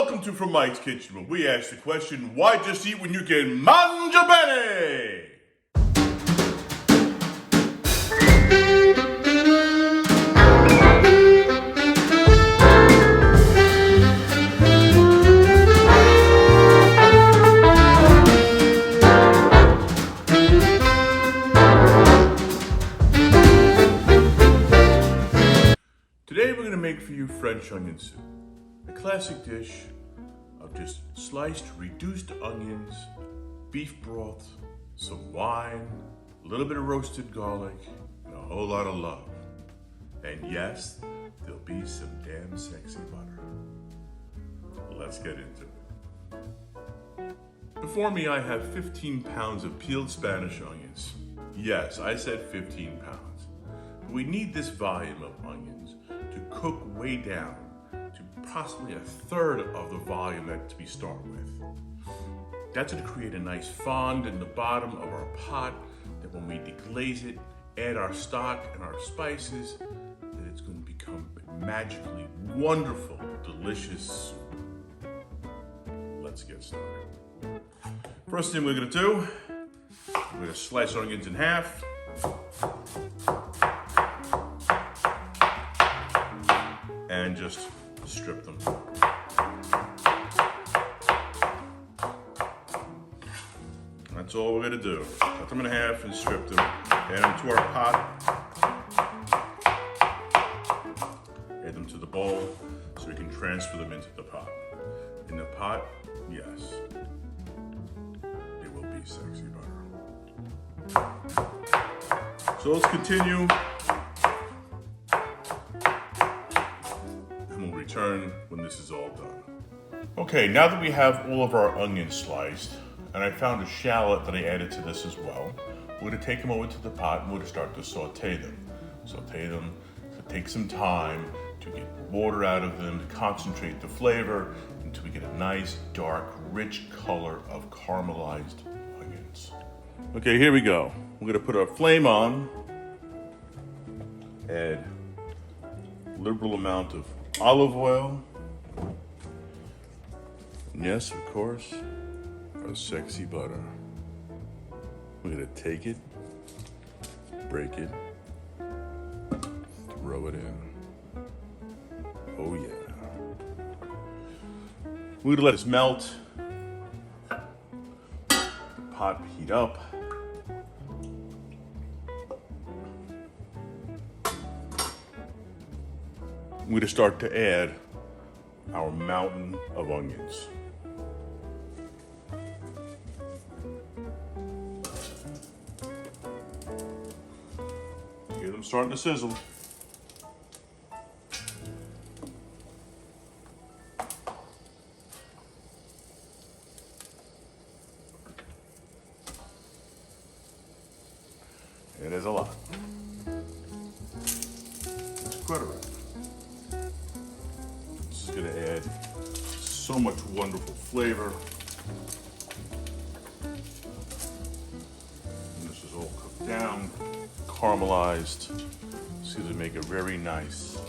welcome to From Mike's Kitchen, where we ask the question, why just eat when you can mangia bene? Today we're going to make for you French onion soup, a classic dish of just sliced, reduced onions, beef broth, some wine, a little bit of roasted garlic, and a whole lot of love. And yes, there'll be some damn sexy butter. Let's get into it. Before me I have 15 pounds of peeled Spanish onions. Yes, I said 15 pounds. We need this volume of onions to cook way down to possibly a third of the volume that we start with. That's going to create a nice fond in the bottom of our pot that when we deglaze it, add our stock and our spices, that it's going to become a magically wonderful, delicious soup. Let's get started. First thing we're going to do, we're going to slice our onions in half. And just strip them. That's all we're gonna do. Cut them in half and strip them. Add them to our pot. Add them to the bowl so we can transfer them into the pot. In the pot, yes, it will be sexy butter. So let's continue. Return when this is all done. Okay, now that we have all of our onions sliced, and I found a shallot that I added to this as well, we're going to take them over to the pot and we're going to start to saute them. Saute them to take some time to get water out of them, to concentrate the flavor until we get a nice, dark, rich color of caramelized onions. Okay, here we go. We're going to put our flame on, add a liberal amount of olive oil, and yes, of course, our sexy butter. We're gonna take it, break it, throw it in. Oh yeah. We're gonna let this melt, the pot heat up. We're gonna start to add our mountain of onions. Hear them starting to sizzle. It is a lot. It's quite a lot. This is going to add so much wonderful flavor. And this is all cooked down, caramelized. It's going to make a very nice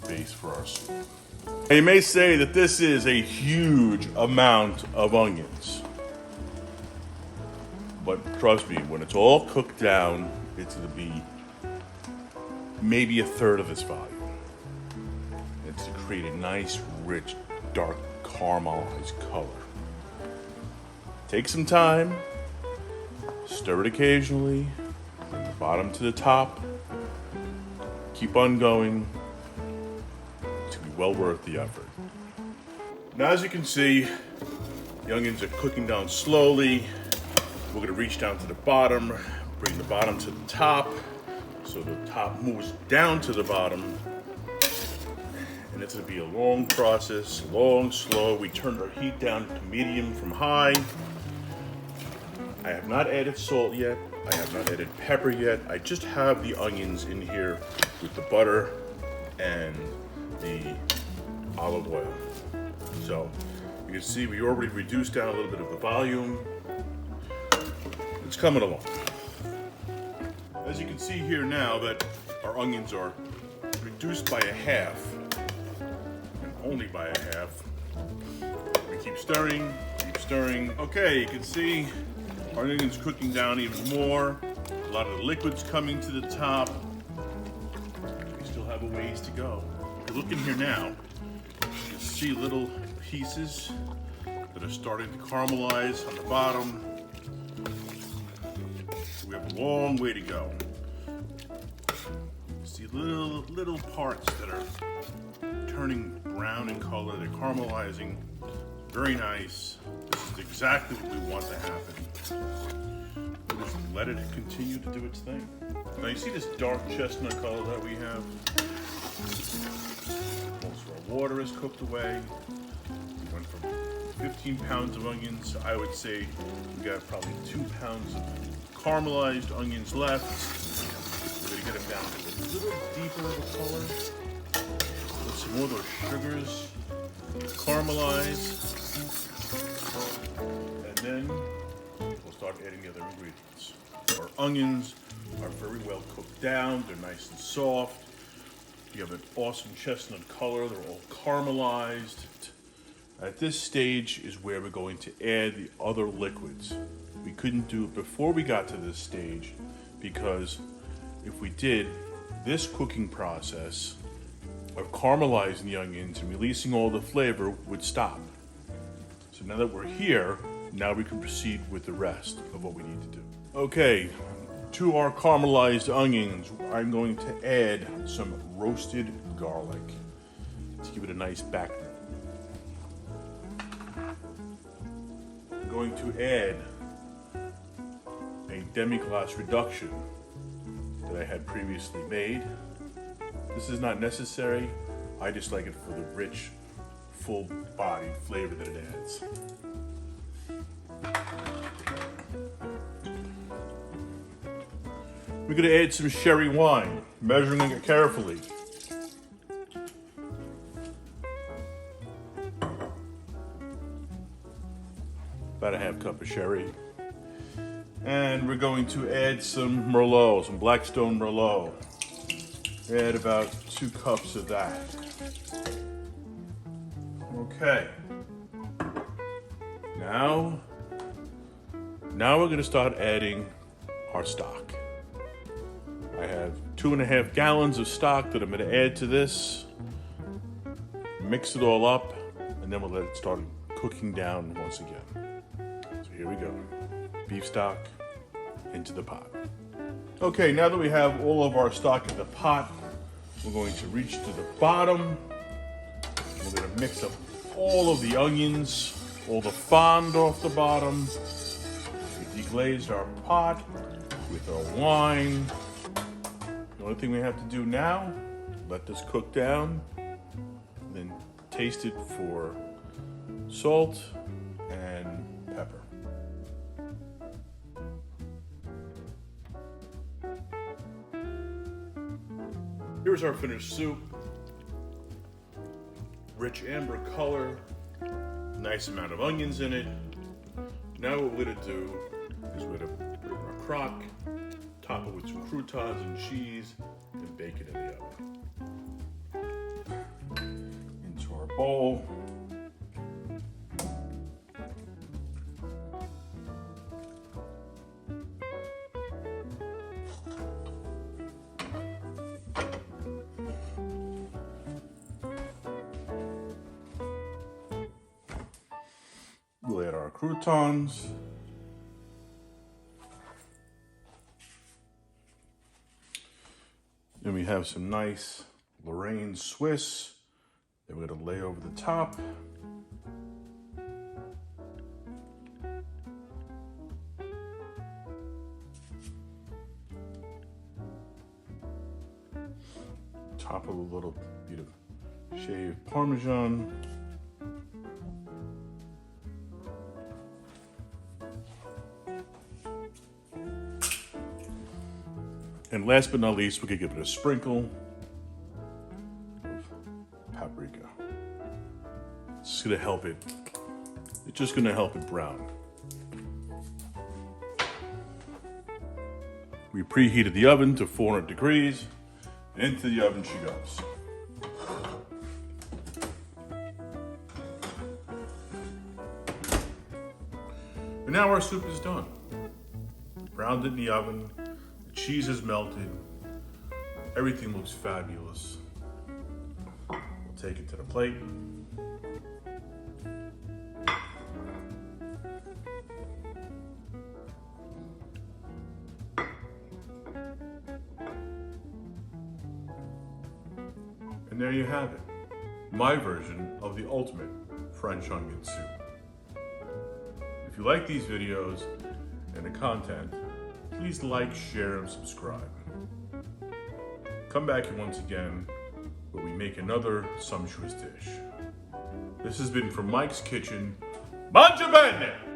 base for our soup. And you may say that this is a huge amount of onions. But trust me, when it's all cooked down, it's going to be maybe a third of this volume. It's to create a nice, rich, dark, caramelized color. Take some time, stir it occasionally, from the bottom to the top. Keep on going. It's going to be well worth the effort. Now, as you can see, the onions are cooking down slowly. We're going to reach down to the bottom, bring the bottom to the top, so the top moves down to the bottom. And it's going to be a long process, long, slow. We turned our heat down to medium from high. I have not added salt yet. I have not added pepper yet. I just have the onions in here with the butter and the olive oil. So you can see we already reduced down a little bit of the volume. It's coming along. As you can see here now that our onions are reduced by a half, and only by a half. We keep stirring, keep stirring. Okay, you can see our onion's cooking down even more. A lot of the liquid's coming to the top. We still have a ways to go. If you look in here now, you can see little pieces that are starting to caramelize on the bottom. We have a long way to go. See little parts that are turning brown in color. They're caramelizing. Very nice. This is exactly what we want to happen. We'll just let it continue to do its thing. Now you see this dark chestnut color that we have? Most of our water is cooked away. We went from 15 pounds of onions. I would say we got probably 2 pounds of caramelized onions left. We're gonna get them down to a little deeper of a color. Let some more of those sugars caramelize. And then we'll start adding the other ingredients. Our onions are very well cooked down. They're nice and soft. You have an awesome chestnut color. They're all caramelized. At this stage is where we're going to add the other liquids. We couldn't do it before we got to this stage because if we did, this cooking process of caramelizing the onions and releasing all the flavor would stop. So now that we're here, now we can proceed with the rest of what we need to do. Okay, to our caramelized onions, I'm going to add some roasted garlic to give it a nice background. I'm going to add a demi-glace reduction that I had previously made. This is not necessary. I just like it for the rich, full-bodied flavor that it adds. We're going to add some sherry wine, measuring it carefully. About a half cup of sherry. And we're going to add some Merlot, some Blackstone Merlot. Add about 2 cups of that. Okay. Now we're going to start adding our stock. I have 2.5 gallons of stock that I'm going to add to this. Mix it all up, and then we'll let it start cooking down once again. So here we go. Beef stock into the pot. Okay, now that we have all of our stock in the pot, we're going to reach to the bottom. We're going to mix up all of the onions, all the fond off the bottom. We deglazed our pot with our wine. The only thing we have to do now, let this cook down, then taste it for salt and pepper. Here's our finished soup. Rich amber color, nice amount of onions in it. Now what we're gonna do is we're gonna put it in our crock, top it with some croutons and cheese, and bake it in the oven. Into our bowl. We'll add our croutons. Then we have some nice Lorraine Swiss that we're going to lay over the top. Top of a little bit of shaved Parmesan. And last but not least, we could give it a sprinkle of paprika. It's gonna help it. It's just gonna help it brown. We preheated the oven to 400 degrees. Into the oven she goes. And now our soup is done. Browned it in the oven, the cheese is melted, everything looks fabulous. We'll take it to the plate. And there you have it, my version of the ultimate French onion soup. If you like these videos and the content, please like, share, and subscribe. Come back here once again where we make another sumptuous dish. This has been from Mike's Kitchen. Mangia bene!